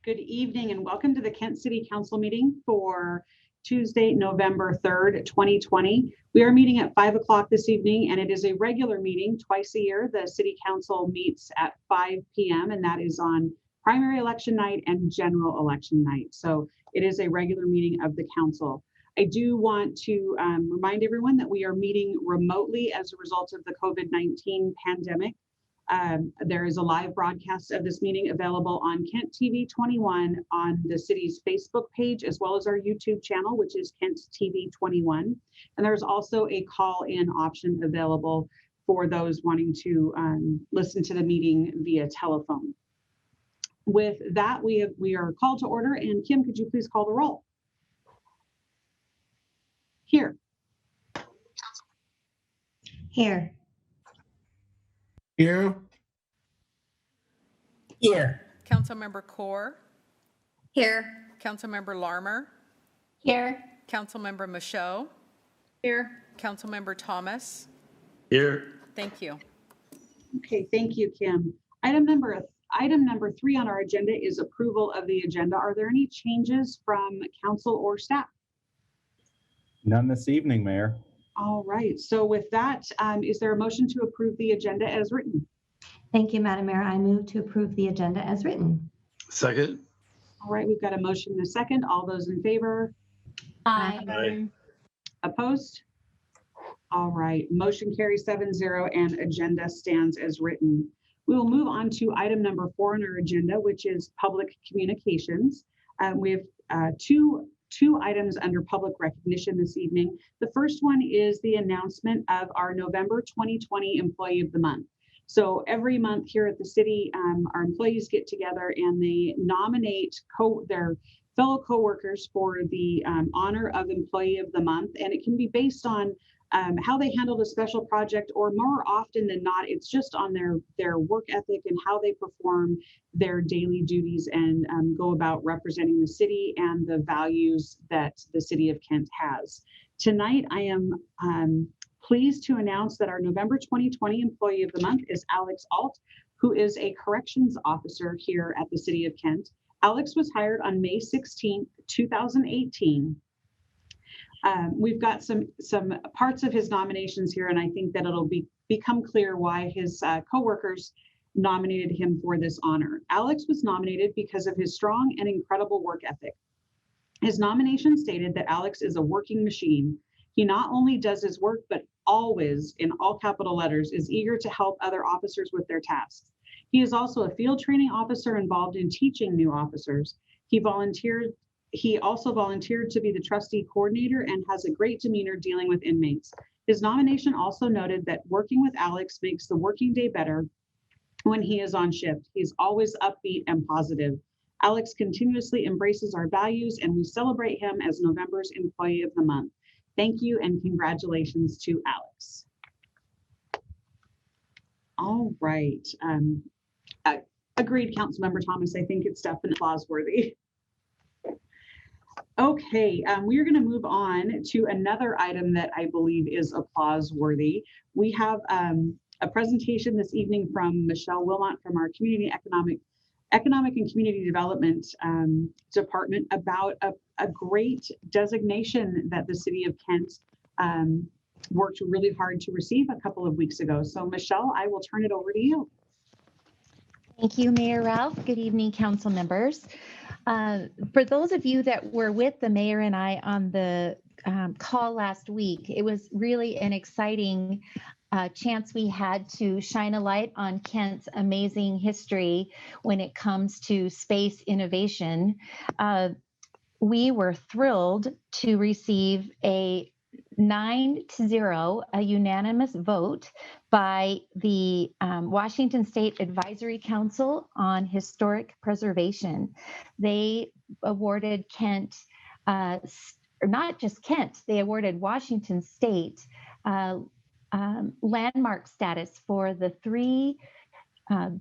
Good evening and welcome to the Kent City Council meeting for Tuesday, November 3rd, 2020. We are meeting at 5 o'clock this evening, and it is a regular meeting twice a year. The City Council meets at 5 p.m. and that is on primary election night and general election night. So it is a regular meeting of the council. I do want to remind everyone that we are meeting remotely as a result of the COVID-19 pandemic. There is a live broadcast of this meeting available on Kent TV 21 on the city's Facebook page, as well as our YouTube channel, which is Kent TV 21. And there's also a call-in option available for those wanting to listen to the meeting via telephone. With that, we are called to order. And Kim, could you please call the roll? Here. Here. Here. Here. Councilmember Core. Here. Councilmember Larmer. Here. Councilmember Michaud. Here. Councilmember Thomas. Here. Thank you. Okay, thank you, Kim. Item number 3 on our agenda is approval of the agenda. Are there any changes from council or staff? None this evening, Mayor. All right, so with that, is there a motion to approve the agenda as written? Thank you, Madam Mayor. I move to approve the agenda as written. Second. All right, we've got a motion and a second. All those in favor? Aye. Opposed? All right, motion carries 7-0 and agenda stands as written. We will move on to item number 4 on our agenda, which is public communications. We have two items under public recognition this evening. The first one is the announcement of our November 2020 Employee of the Month. So every month here at the city, our employees get together and they nominate their fellow coworkers for the honor of Employee of the Month. And it can be based on how they handled a special project, or more often than not, it's just on their work ethic and how they perform their daily duties and go about representing the city and the values that the city of Kent has. Tonight, I am pleased to announce that our November 2020 Employee of the Month is Alex Alt, who is a corrections officer here at the city of Kent. Alex was hired on May 16th, 2018. We've got some parts of his nominations here, and I think that it'll become clear why his coworkers nominated him for this honor. Alex was nominated because of his strong and incredible work ethic. His nomination stated that Alex is a working machine. He not only does his work, but always, in all capital letters, is eager to help other officers with their tasks. He is also a field training officer involved in teaching new officers. He also volunteered to be the trustee coordinator and has a great demeanor dealing with inmates. His nomination also noted that working with Alex makes the working day better when he is on shift. He's always upbeat and positive. Alex continuously embraces our values, and we celebrate him as November's Employee of the Month. Thank you and congratulations to Alex. All right. Agreed, Councilmember Thomas. I think it's definitely applause-worthy. Okay, we are going to move on to another item that I believe is applause-worthy. We have a presentation this evening from Michelle Wilmot from our Economic and Community Development Department about a great designation that the City of Kent worked really hard to receive a couple of weeks ago. So Michelle, I will turn it over to you. Thank you, Mayor Ralph. Good evening, council members. For those of you that were with the mayor and I on the call last week, it was really an exciting chance we had to shine a light on Kent's amazing history when it comes to space innovation. We were thrilled to receive a 9-0, a unanimous vote by the Washington State Advisory Council on Historic Preservation. They awarded Kent, or not just Kent, they awarded Washington State landmark status for the 3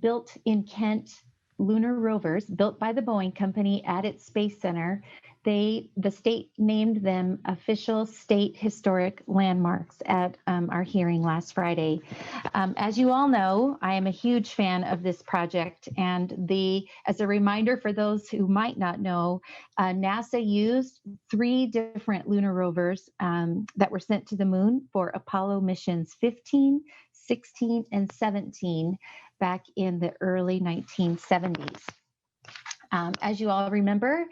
built in Kent Lunar rovers built by the Boeing Company at its Space Center the state named them official state historic landmarks at our hearing last Friday. As you all know, I am a huge fan of this project, and as a reminder for those who might not know, NASA used 3 different lunar rovers that were sent to the moon for Apollo missions 15, 16, and 17 back in the early 1970s. As you all remember,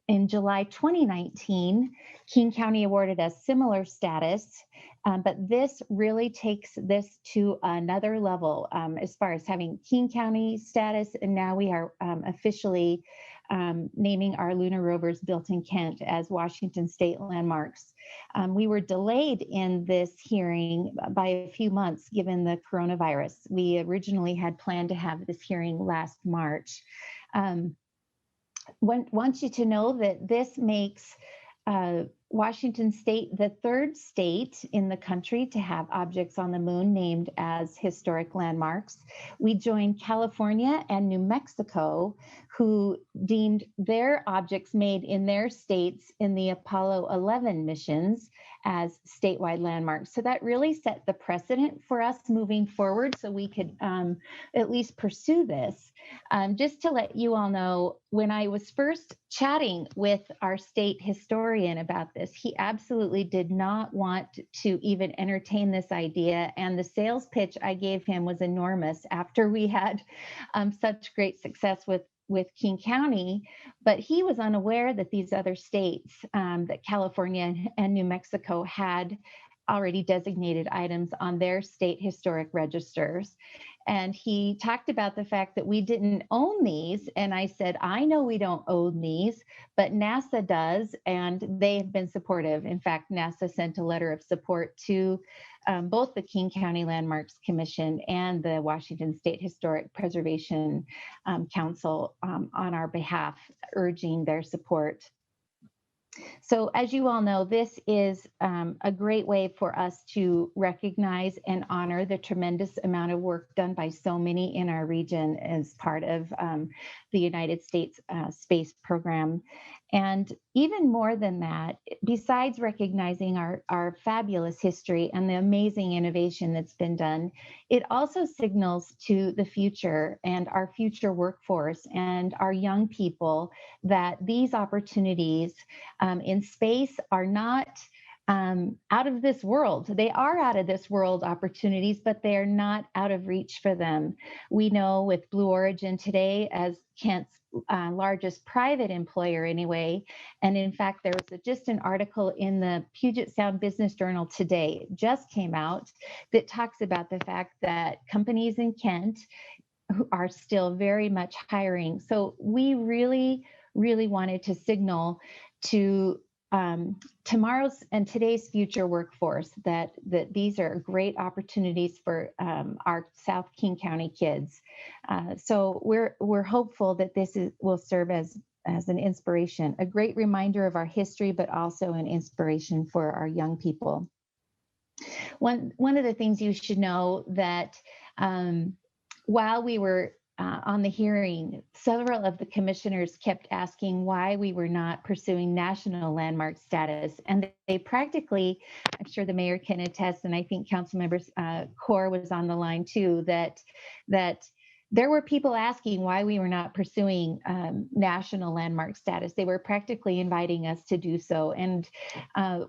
in July 2019, King County awarded us similar status, but this really takes this to another level as far as having King County status, and now we are officially naming our lunar rovers built in Kent as Washington state landmarks. We were delayed in this hearing by a few months given the coronavirus. We originally had planned to have this hearing last March. Want you to know that this makes Washington state the 3rd state in the country to have objects on the moon named as historic landmarks. We joined California and New Mexico, who deemed their objects made in their states in the Apollo 11 missions as statewide landmarks. So that really set the precedent for us moving forward, so we could at least pursue this. Just to let you all know, when I was first chatting with our state historian about this, he absolutely did not want to even entertain this idea. And the sales pitch I gave him was enormous after we had such great success with King County, but he was unaware that these other states, that California and New Mexico, had already designated items on their state historic registers. And he talked about the fact that we didn't own these. And I said, I know we don't own these, but NASA does, and they have been supportive. In fact, NASA sent a letter of support to both the King County Landmarks Commission and the Washington State Historic Preservation Council on our behalf, urging their support. So as you all know, this is a great way for us to recognize and honor the tremendous amount of work done by so many in our region as part of the United States space program. And even more than that, besides recognizing our fabulous history and the amazing innovation that's been done, it also signals to the future and our future workforce and our young people that these opportunities in space are not out of this world. They are out of this world opportunities, but they are not out of reach for them. We know with Blue Origin today as Kent's largest private employer anyway, and in fact, there was just an article in the Puget Sound Business Journal today, it just came out, that talks about the fact that companies in Kent are still very much hiring. So we really, really wanted to signal to tomorrow's and today's future workforce that these are great opportunities for our South King County kids. So we're hopeful that this will serve as an inspiration, a great reminder of our history, but also an inspiration for our young people. One of the things you should know that while we were on the hearing, several of the commissioners kept asking why we were not pursuing national landmark status. And they practically, I'm sure the mayor can attest, and I think Councilmember Core was on the line too, that there were people asking why we were not pursuing national landmark status. They were practically inviting us to do so. And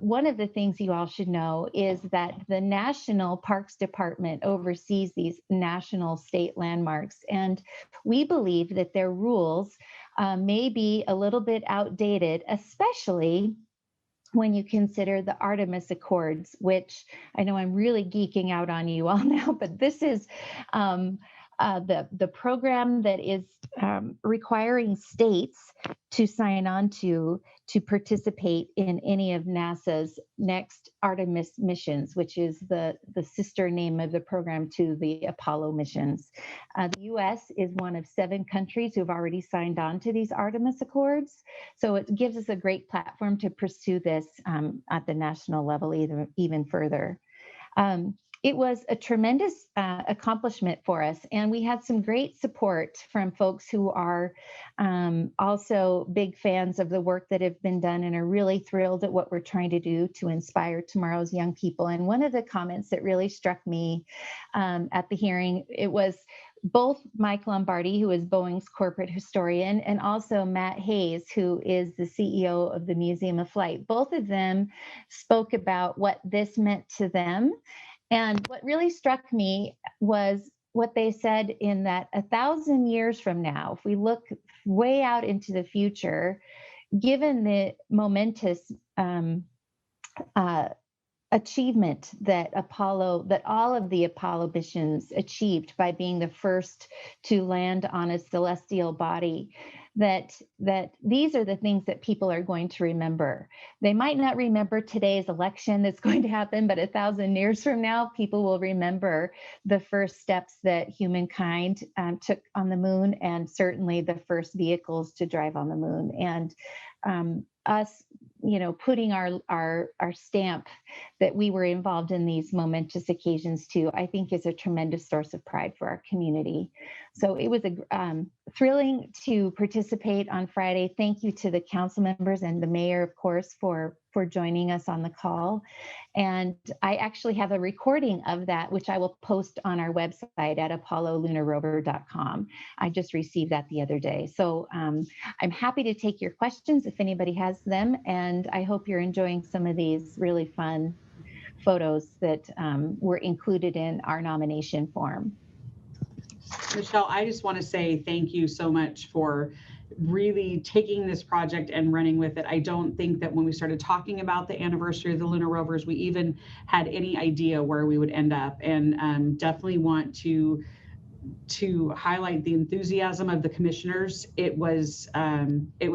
one of the things you all should know is that the National Parks Department oversees these national state landmarks. And we believe that their rules may be a little bit outdated, especially when you consider the Artemis Accords, which I know I'm really geeking out on you all now, but this is the program that is requiring states to sign on to participate in any of NASA's next Artemis missions, which is the sister name of the program to the Apollo missions. The U.S. is one of 7 countries who've already signed on to these Artemis Accords. So it gives us a great platform to pursue this at the national level even further. it was a tremendous accomplishment for us. And we had some great support from folks who are also big fans of the work that have been done and are really thrilled at what we're trying to do to inspire tomorrow's young people. And one of the comments that really struck me at the hearing, it was both Mike Lombardi, who is Boeing's corporate historian, and also Matt Hayes, who is the CEO of the Museum of Flight. Both of them spoke about what this meant to them. And what really struck me was what they said in that 1,000 years from now, if we look way out into the future, given the momentous achievement that all of the Apollo missions achieved by being the first to land on a celestial body, that these are the things that people are going to remember. They might not remember today's election that's going to happen, but 1,000 years from now, people will remember the first steps that humankind took on the moon, and certainly the first vehicles to drive on the moon. And us, putting our stamp that we were involved in these momentous occasions too, I think is a tremendous source of pride for our community. So it was thrilling to participate on Friday. Thank you to the council members and the mayor, of course, for joining us on the call. And I actually have a recording of that, which I will post on our website at apollolunarrover.com. I just received that the other day. So I'm happy to take your questions if anybody has them. And I hope you're enjoying some of these really fun photos that were included in our nomination form. Michelle, I just want to say thank you so much for really taking this project and running with it. I don't think that when we started talking about the anniversary of the Lunar Rovers, we even had any idea where we would end up, and definitely want to highlight the enthusiasm of the commissioners. It was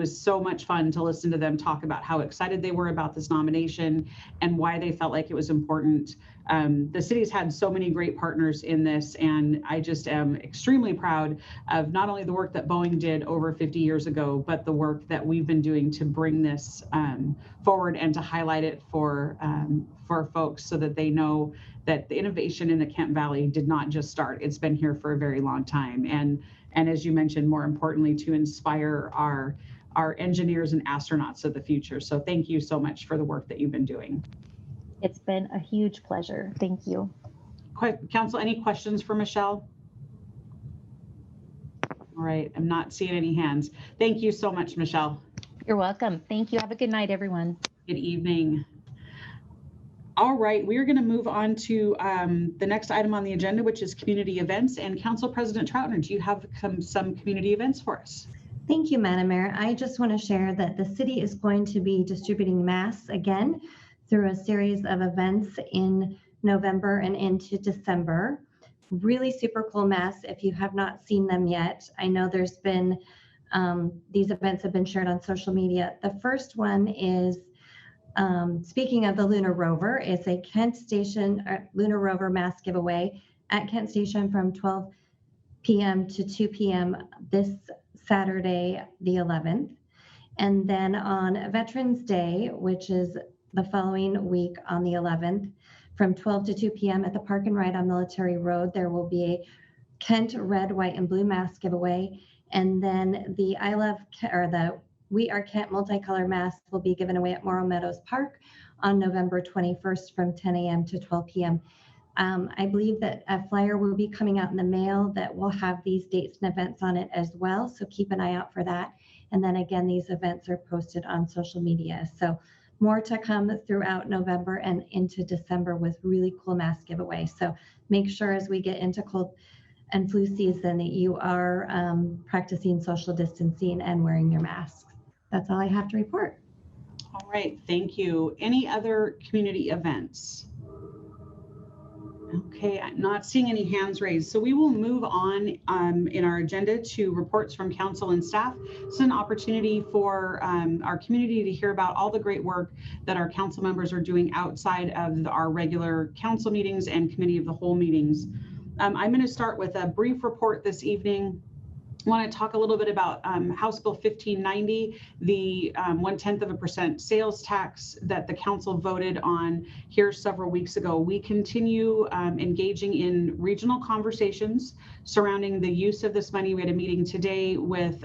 so much fun to listen to them talk about how excited they were about this nomination and why they felt like it was important. The city's had so many great partners in this, and I just am extremely proud of not only the work that Boeing did over 50 years ago, but the work that we've been doing to bring this forward and to highlight it for folks so that they know that the innovation in the Kent Valley did not just start. It's been here for a very long time. And as you mentioned, more importantly, to inspire our engineers and astronauts of the future. So thank you so much for the work that you've been doing. It's been a huge pleasure. Thank you. Council, any questions for Michelle? All right, I'm not seeing any hands. Thank you so much, Michelle. You're welcome. Thank you. Have a good night, everyone. Good evening. All right, we're going to move on to the next item on the agenda, which is community events. And Council President Troutner, do you have some community events for us? Thank you, Madam Mayor. I just want to share that the city is going to be distributing masks again through a series of events in November and into December. Really super cool masks if you have not seen them yet. I know there's been, these events have been shared on social media. The first one is, speaking of the Lunar Rover, it's a Kent Station Lunar Rover mask giveaway at Kent Station from 12 p.m. to 2 p.m. this Saturday, the 11th. And then on Veterans Day, which is the following week on the 11th, from 12 to 2 p.m. at the Park and Ride on Military Road, there will be a Kent red, white, and blue mask giveaway. And then the We Are Kent multicolor mask will be given away at Morrow Meadows Park on November 21st from 10 a.m. to 12 p.m. I believe that a flyer will be coming out in the mail that will have these dates and events on it as well. So keep an eye out for that. And then again, these events are posted on social media. So more to come throughout November and into December with really cool mask giveaways. So make sure as we get into cold and flu season that you are practicing social distancing and wearing your masks. That's all I have to report. All right, thank you. Any other community events? Okay, I'm not seeing any hands raised. So we will move on in our agenda to reports from council and staff. It's an opportunity for our community to hear about all the great work that our council members are doing outside of our regular council meetings and committee of the whole meetings. I'm going to start with a brief report this evening want to talk a little bit about House Bill 1590, the 0.1% sales tax that the council voted on here several weeks ago. We continue engaging in regional conversations surrounding the use of this money. We had a meeting today with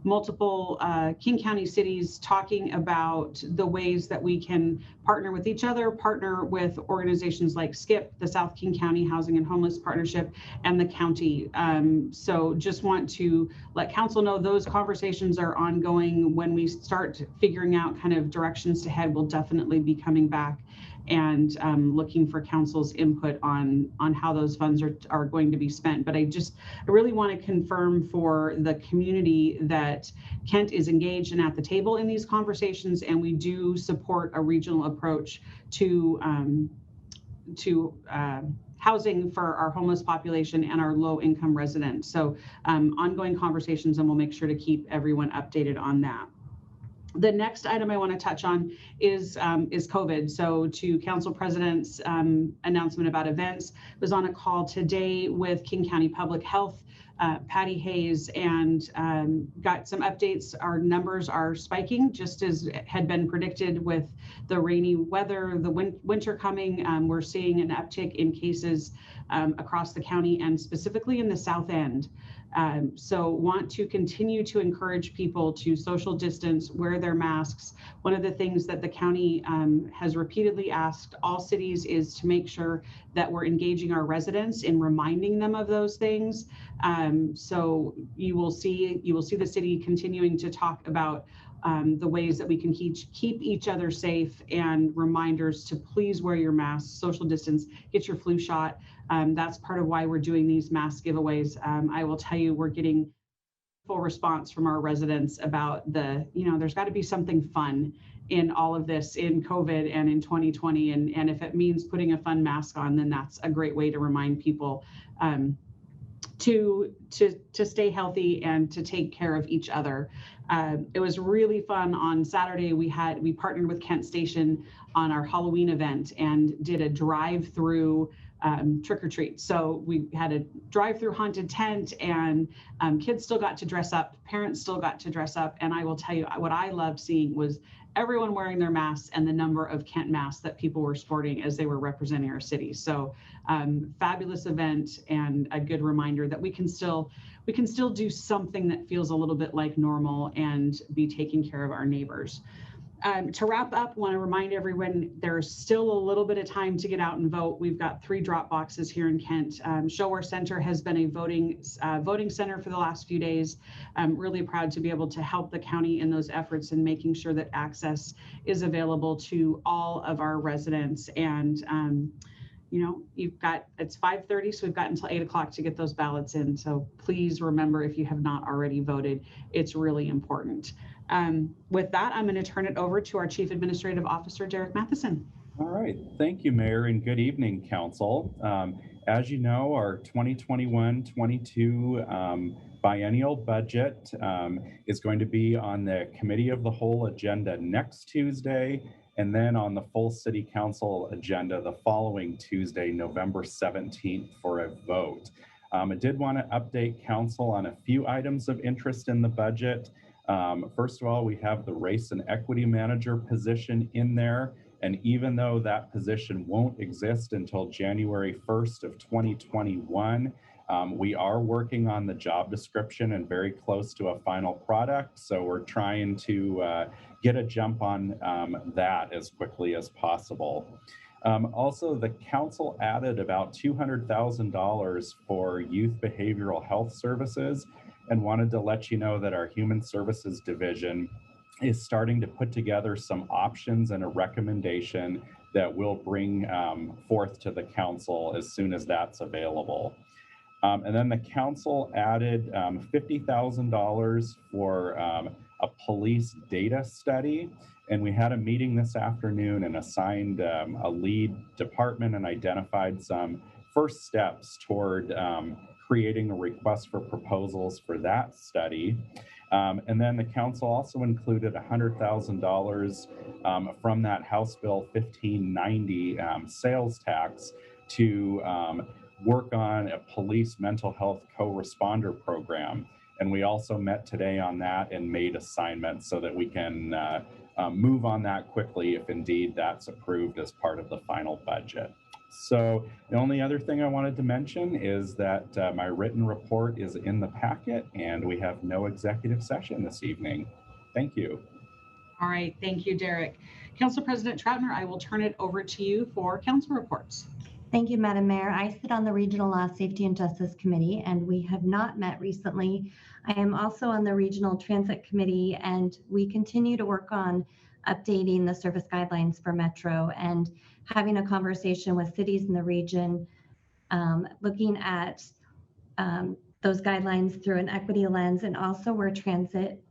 multiple King County cities talking about the ways that we can partner with each other, partner with organizations like SKIP, the South King County Housing and Homeless Partnership, and the county. So just want to let council know those conversations are ongoing. When we start figuring out kind of directions to head, we'll definitely be coming back and looking for council's input on how those funds are going to be spent. But I really want to confirm for the community that Kent is engaged and at the table in these conversations, and we do support a regional approach to housing for our homeless population and our low-income residents. So ongoing conversations, and we'll make sure to keep everyone updated on that. The next item I want to touch on is COVID. So to Council President's announcement about events, was on a call today with King County Public Health, Patty Hayes, and got some updates. Our numbers are spiking, just as had been predicted with the rainy weather, the winter coming. We're seeing an uptick in cases across the county and specifically in the South End. So want to continue to encourage people to social distance, wear their masks. One of the things that the county has repeatedly asked all cities is to make sure that we're engaging our residents in reminding them of those things. So you will see the city continuing to talk about the ways that we can keep each other safe, and reminders to please wear your mask, social distance, get your flu shot. That's part of why we're doing these mask giveaways. I will tell you, we're getting full response from our residents about there's got to be something fun in all of this in COVID and in 2020. And if it means putting a fun mask on, then that's a great way to remind people to stay healthy and to take care of each other. It was really fun. On Saturday, we partnered with Kent Station on our Halloween event and did a drive-through trick or treat. So we had a drive-through haunted tent, and kids still got to dress up, parents still got to dress up. And I will tell you, what I loved seeing was everyone wearing their masks and the number of Kent masks that people were sporting as they were representing our city. So fabulous event, and a good reminder that we can still do something that feels a little bit like normal and be taking care of our neighbors. To wrap up, want to remind everyone there's still a little bit of time to get out and vote. We've got 3 drop boxes here in Kent. Shower Center has been a voting center for the last few days. I'm really proud to be able to help the county in those efforts and making sure that access is available to all of our residents. And it's 5:30, so we've got until 8 o'clock to get those ballots in. So please remember, if you have not already voted, it's really important. With that, I'm going to turn it over to our Chief Administrative Officer, Derek Matheson. All right. Thank you, Mayor, and good evening, Council. As you know, our 2021-22 Biennial Budget is going to be on the Committee of the Whole agenda next Tuesday, and then on the full City Council agenda the following Tuesday, November 17th, for a vote. I did want to update Council on a few items of interest in the budget. First of all, we have the Race and Equity Manager position in there. And even though that position won't exist until January 1st of 2021, we are working on the job description and very close to a final product. So we're trying to get a jump on that as quickly as possible. Also, the council added about $200,000 for youth behavioral health services, and wanted to let you know that our Human Services Division is starting to put together some options and a recommendation that we'll bring forth to the council as soon as that's available. And then the council added $50,000 for a police data study. And we had a meeting this afternoon and assigned a lead department and identified some first steps toward creating a request for proposals for that study. And then the council also included $100,000 from that House Bill 1590 sales tax to work on a police mental health co-responder program. And we also met today on that and made assignments so that we can move on that quickly if indeed that's approved as part of the final budget. So the only other thing I wanted to mention is that my written report is in the packet and we have no executive session this evening. Thank you. All right, thank you, Derek. Council President Troutner, I will turn it over to you for council reports. Thank you, Madam Mayor. I sit on the Regional Law, Safety, and Justice Committee, and we have not met recently. I am also on the Regional Transit Committee, and we continue to work on updating the service guidelines for Metro and having a conversation with cities in the region, looking at those guidelines through an equity lens and also where transit,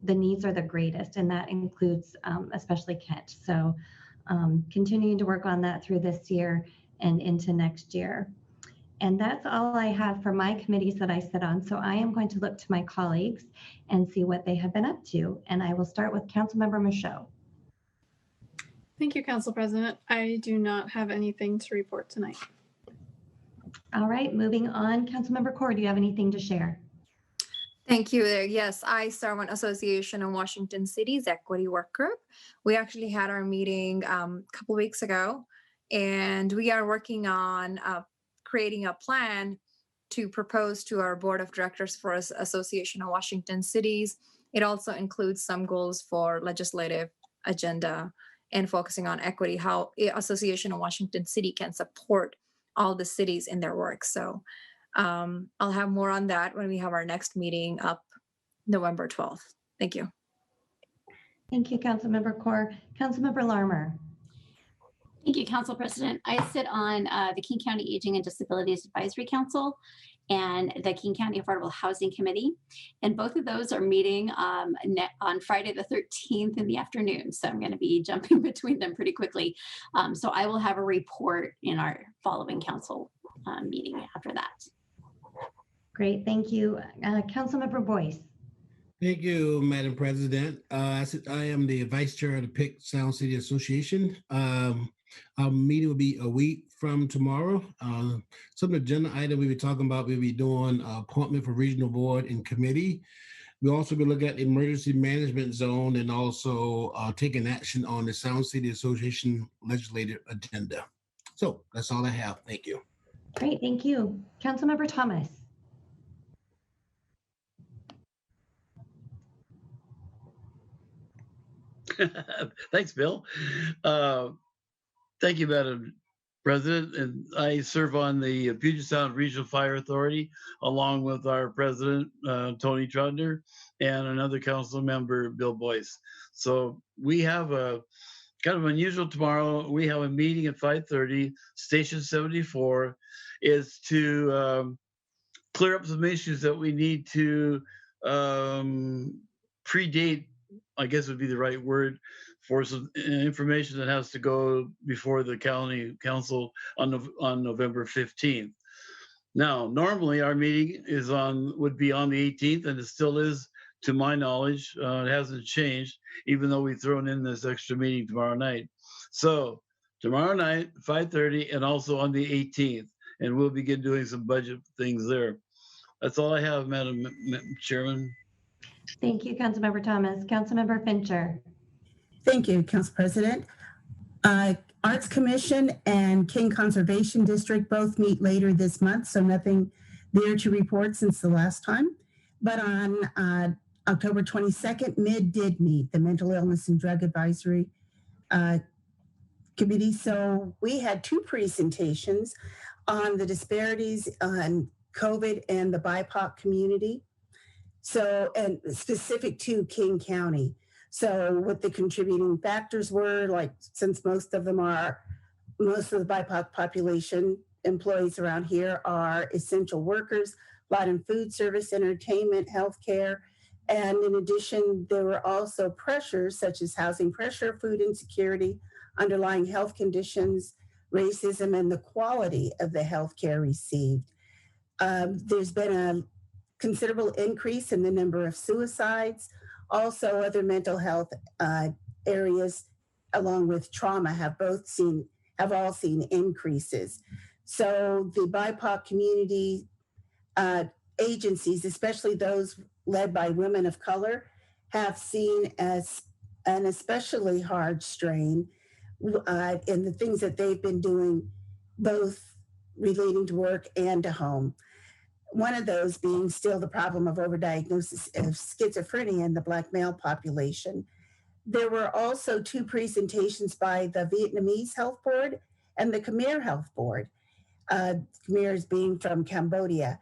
the needs are the greatest, and that includes especially Kent. So continuing to work on that through this year and into next year. And that's all I have for my committees that I sit on. So I am going to look to my colleagues and see what they have been up to. And I will start with Councilmember Michaud. Thank you, Council President. I do not have anything to report tonight. All right, moving on. Councilmember Core, do you have anything to share? Thank you. Yes, I serve on Association of Washington Cities Equity Work Group. We actually had our meeting a couple weeks ago, and we are working on creating a plan to propose to our board of directors for Association of Washington Cities. It also includes some goals for legislative agenda and focusing on equity, how Association of Washington City can support all the cities in their work. So I'll have more on that when we have our next meeting up November 12th. Thank you. Thank you, Councilmember Core. Councilmember Larmer. Thank you, Council President. I sit on the King County Aging and Disabilities Advisory Council and the King County Affordable Housing Committee. And both of those are meeting on Friday the 13th in the afternoon. So I'm going to be jumping between them pretty quickly. So I will have a report in our following council meeting after that. Great, thank you. Councilmember Boyce. Thank you, Madam President. I am the Vice Chair of the Pick Sound City Association. Our meeting will be a week from tomorrow. Some of the agenda items we'll be talking about, we'll be doing appointment for regional board and committee. We'll also be looking at emergency management zone and also taking action on the Sound City Association legislative agenda. So that's all I have. Thank you. Great, thank you. Councilmember Thomas. Thanks, Bill. Thank you, Madam President. And I serve on the Puget Sound Regional Fire Authority, along with our president, Tony Troutner, and another council member, Bill Boyce. So we have a kind of unusual tomorrow. We have a meeting at 5:30. Station 74 is to clear up some issues that we need to predate, I guess would be the right word, for some information that has to go before the county council on November 15th. Now, normally our meeting would be on the 18th, and it still is, to my knowledge. It hasn't changed, even though we've thrown in this extra meeting tomorrow night. So tomorrow night, 5:30, and also on the 18th, and we'll begin doing some budget things there. That's all I have, Madam Chairman. Thank you, Councilmember Thomas. Councilmember Fincher. Thank you, Council President. Arts Commission and King Conservation District both meet later this month, so nothing there to report since the last time. But on October 22nd, MID did meet, the Mental Illness and Drug Advisory Committee. So we had two presentations on the disparities on COVID and the BIPOC community. So, and specific to King County. So what the contributing factors were, like, since most of the BIPOC population employees around here are essential workers, a lot in food service, entertainment, healthcare. And in addition, there were also pressures such as housing pressure, food insecurity, underlying health conditions, racism, and the quality of the healthcare received. There's been a considerable increase in the number of suicides. Also, other mental health areas, along with trauma, have all seen increases. So the BIPOC community agencies, especially those led by women of color, have seen as an especially hard strain in the things that they've been doing, both relating to work and to home. One of those being still the problem of overdiagnosis of schizophrenia in the Black male population. There were also 2 presentations by the Vietnamese Health Board and the Khmer Health Board. Khmer's being from Cambodia.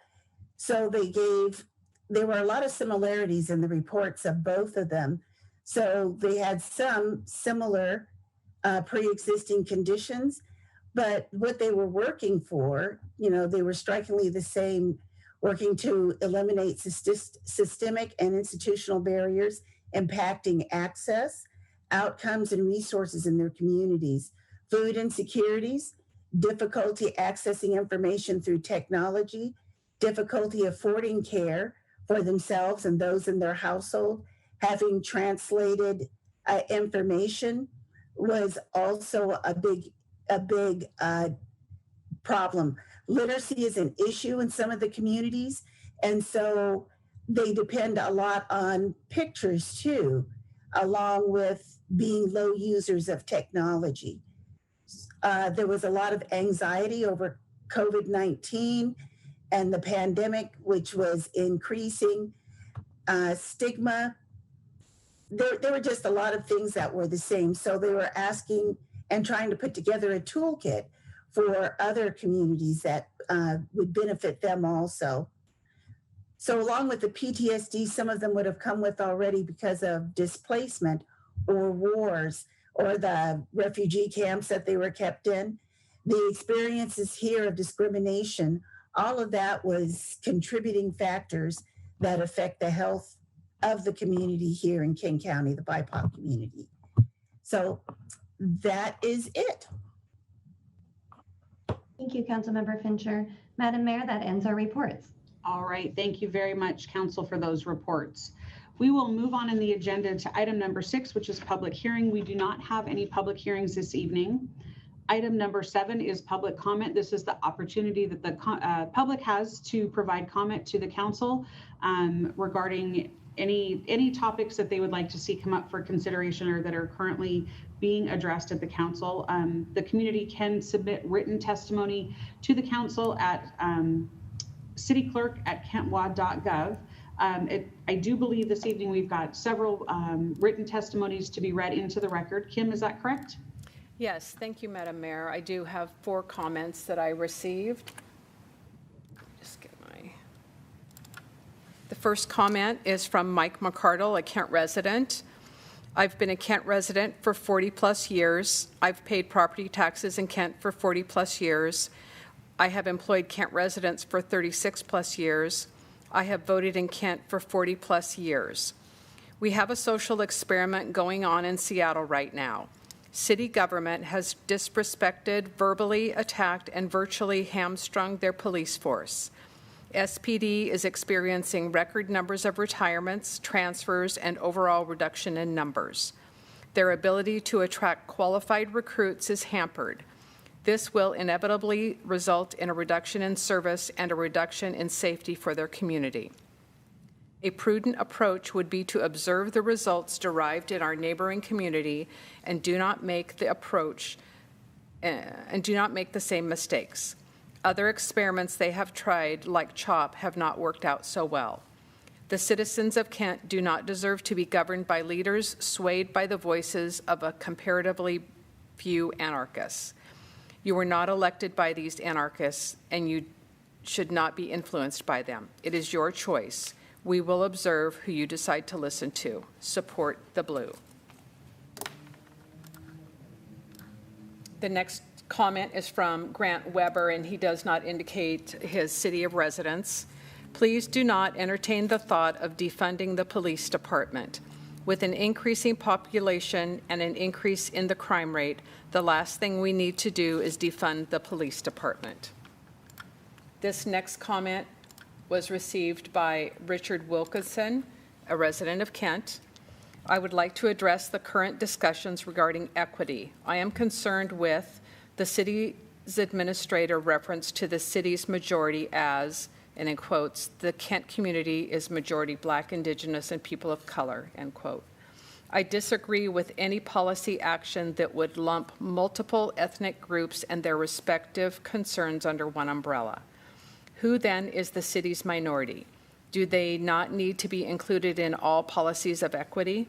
So there were a lot of similarities in the reports of both of them. So they had some similar pre-existing conditions, but what they were working for, they were strikingly the same, working to eliminate systemic and institutional barriers impacting access, outcomes, and resources in their communities, food insecurities, difficulty accessing information through technology, difficulty affording care for themselves and those in their household, having translated information was also a big problem. Literacy is an issue in some of the communities, and so they depend a lot on pictures too, along with being low users of technology. There was a lot of anxiety over COVID-19 and the pandemic, which was increasing stigma. There were just a lot of things that were the same. So they were asking and trying to put together a toolkit for other communities that would benefit them also. So along with the PTSD, some of them would have come with already because of displacement or wars or the refugee camps that they were kept in. The experiences here of discrimination, all of that was contributing factors that affect the health of the community here in King County, the BIPOC community. So that is it. Thank you, Councilmember Fincher. Madam Mayor, that ends our reports. All right, thank you very much, Council, for those reports. We will move on in the agenda to item number 6, which is public hearing. We do not have any public hearings this evening. Item number 7 is public comment. This is the opportunity that the public has to provide comment to the council regarding any topics that they would like to see come up for consideration or that are currently being addressed at the council. The community can submit written testimony to the council at cityclerk@kentwad.gov. I do believe this evening we've got several written testimonies to be read into the record. Kim, is that correct? Yes, thank you, Madam Mayor. I do have 4 comments that I received. The first comment is from Mike McCardle, a Kent resident. I've been a Kent resident for 40 plus years. I've paid property taxes in Kent for 40 plus years. I have employed Kent residents for 36 plus years. I have voted in Kent for 40 plus years. We have a social experiment going on in Seattle right now. City government has disrespected, verbally attacked, and virtually hamstrung their police force. SPD is experiencing record numbers of retirements, transfers, and overall reduction in numbers. Their ability to attract qualified recruits is hampered. This will inevitably result in a reduction in service and a reduction in safety for their community. A prudent approach would be to observe the results derived in our neighboring community and do not make the same mistakes. Other experiments they have tried, like CHOP, have not worked out so well. The citizens of Kent do not deserve to be governed by leaders swayed by the voices of a comparatively few anarchists. You were not elected by these anarchists, and you should not be influenced by them. It is your choice. We will observe who you decide to listen to. Support the blue. The next comment is from Grant Weber, and he does not indicate his city of residence. Please do not entertain the thought of defunding the police department. With an increasing population and an increase in the crime rate, the last thing we need to do is defund the police department. This next comment was received by Richard Wilkinson, a resident of Kent. I would like to address the current discussions regarding equity. I am concerned with the city's administrator reference to the city's majority as and in quotes, the Kent community is majority Black, Indigenous, and people of color, end quote. I disagree with any policy action that would lump multiple ethnic groups and their respective concerns under one umbrella. Who then is the city's minority? Do they not need to be included in all policies of equity?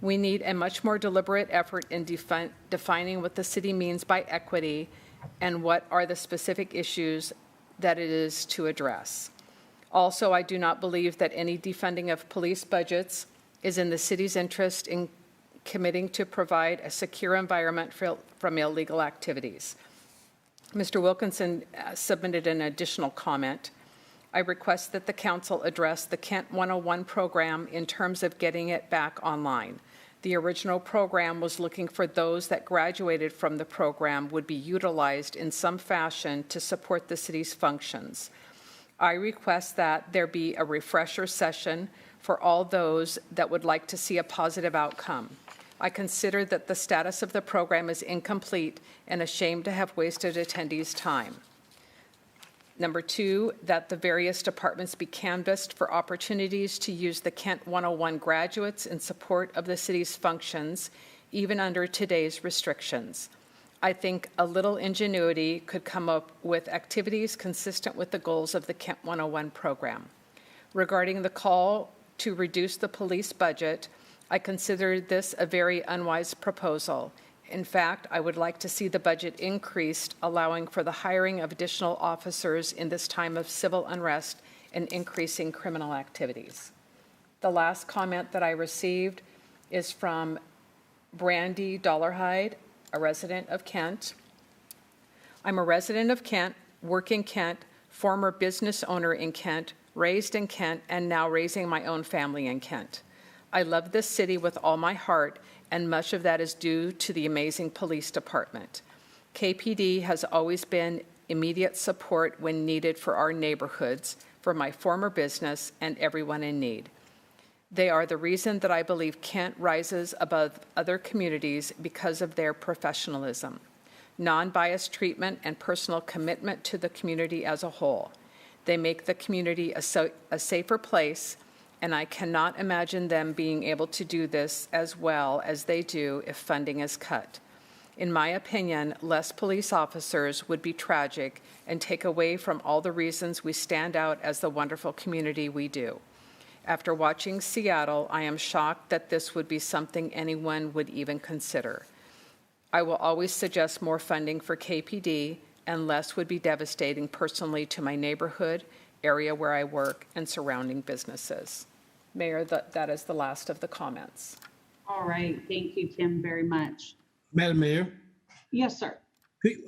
We need a much more deliberate effort in defining what the city means by equity and what are the specific issues that it is to address. Also, I do not believe that any defunding of police budgets is in the city's interest in committing to provide a secure environment from illegal activities. Mr. Wilkinson submitted an additional comment. I request that the council address the Kent 101 program in terms of getting it back online. The original program was looking for those that graduated from the program would be utilized in some fashion to support the city's functions. I request that there be a refresher session for all those that would like to see a positive outcome. I consider that the status of the program is incomplete and ashamed to have wasted attendees' time. Number two, that the various departments be canvassed for opportunities to use the Kent 101 graduates in support of the city's functions, even under today's restrictions. I think a little ingenuity could come up with activities consistent with the goals of the Kent 101 program. Regarding the call to reduce the police budget, I consider this a very unwise proposal. In fact, I would like to see the budget increased, allowing for the hiring of additional officers in this time of civil unrest and increasing criminal activities. The last comment that I received is from Brandy Dollarhide, a resident of Kent. I'm a resident of Kent, work in Kent, former business owner in Kent, raised in Kent, and now raising my own family in Kent. I love this city with all my heart, and much of that is due to the amazing police department. KPD has always been immediate support when needed for our neighborhoods, for my former business, and everyone in need. They are the reason that I believe Kent rises above other communities because of their professionalism, non-biased treatment, and personal commitment to the community as a whole. They make the community a safer place, and I cannot imagine them being able to do this as well as they do if funding is cut. In my opinion, less police officers would be tragic and take away from all the reasons we stand out as the wonderful community we do. After watching Seattle, I am shocked that this would be something anyone would even consider. I will always suggest more funding for KPD, and less would be devastating personally to my neighborhood, area where I work, and surrounding businesses. Mayor, that is the last of the comments. All right, thank you, Kim, very much. Madam Mayor, Yes, sir.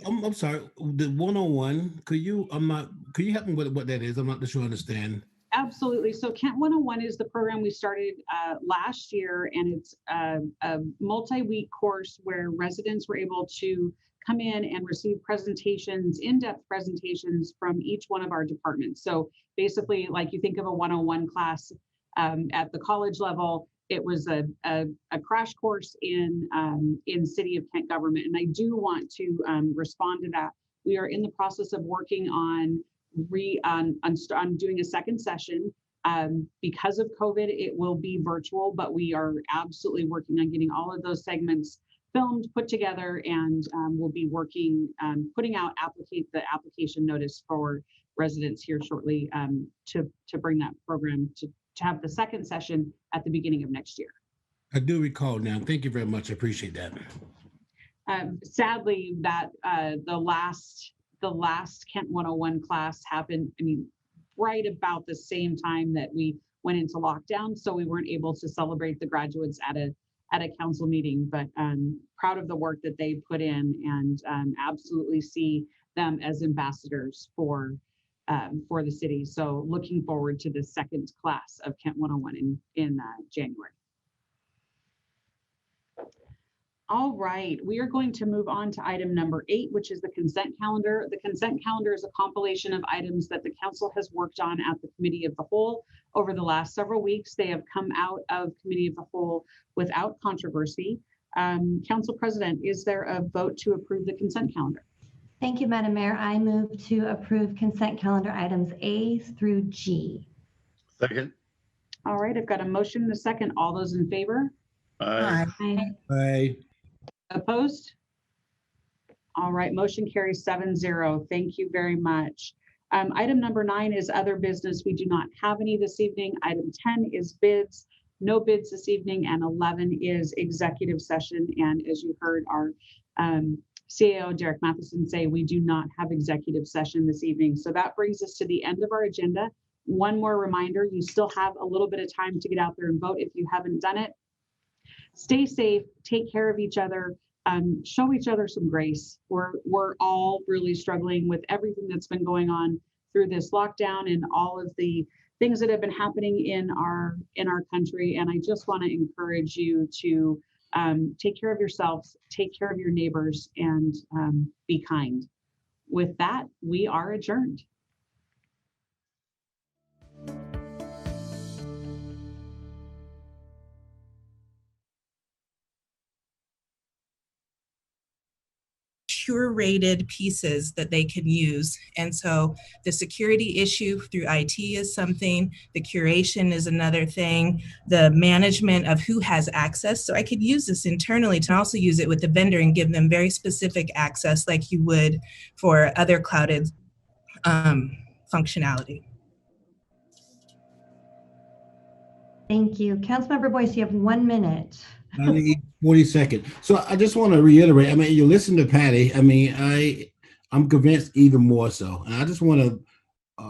I'm sorry, the 101, could you help me with what that is? I'm not sure I understand. Absolutely. So Kent 101 is the program we started last year, and it's a multi-week course where residents were able to come in and receive presentations, in-depth presentations from each one of our departments. So basically, like you think of a 101 class at the college level, it was a crash course in City of Kent government. And I do want to respond to that. We are in the process of working on doing a second session. Because of COVID, it will be virtual, but we are absolutely working on getting all of those segments filmed, put together, and we'll be working, putting out the application notice for residents here shortly to bring that program to have the second session at the beginning of next year. I do recall now. Thank you very much. I appreciate that. Sadly, that the last Kent 101 class happened, right about the same time that we went into lockdown. So we weren't able to celebrate the graduates at a council meeting, but proud of the work that they put in, and absolutely see them as ambassadors for the city. So looking forward to the second class of Kent 101 in January. All right, we are going to move on to item number 8, which is the consent calendar. The consent calendar is a compilation of items that the council has worked on at the Committee of the Whole over the last several weeks. They have come out of Committee of the Whole without controversy. Council President, is there a vote to approve the consent calendar? Thank you, Madam Mayor. I move to approve consent calendar items A through G. Second. All right, I've got a motion and a second. All those in favor? Aye. Aye. Aye. Opposed? All right, motion carries 7-0. Thank you very much. Item number 9 is other business. We do not have any this evening. Item 10 is bids. No bids this evening. And 11 is executive session. And as you heard our CAO Derek Matheson say, we do not have executive session this evening. So that brings us to the end of our agenda. One more reminder, you still have a little bit of time to get out there and vote if you haven't done it. Stay safe, take care of each other, show each other some grace. We're all really struggling with everything that's been going on through this lockdown and all of the things that have been happening in our country. And I just want to encourage you to take care of yourselves, take care of your neighbors, and be kind. With that, we are adjourned. Curated pieces that they can use. And so the security issue through IT is something, the curation is another thing, the management of who has access. So I could use this internally to also use it with the vendor and give them very specific access like you would for other clouded functionality. Thank you. Councilmember Boyce, you have 1 minute. I need 40 seconds. So I just want to reiterate, I mean, you listen to Patty. I mean, I'm convinced even more so. And I just want to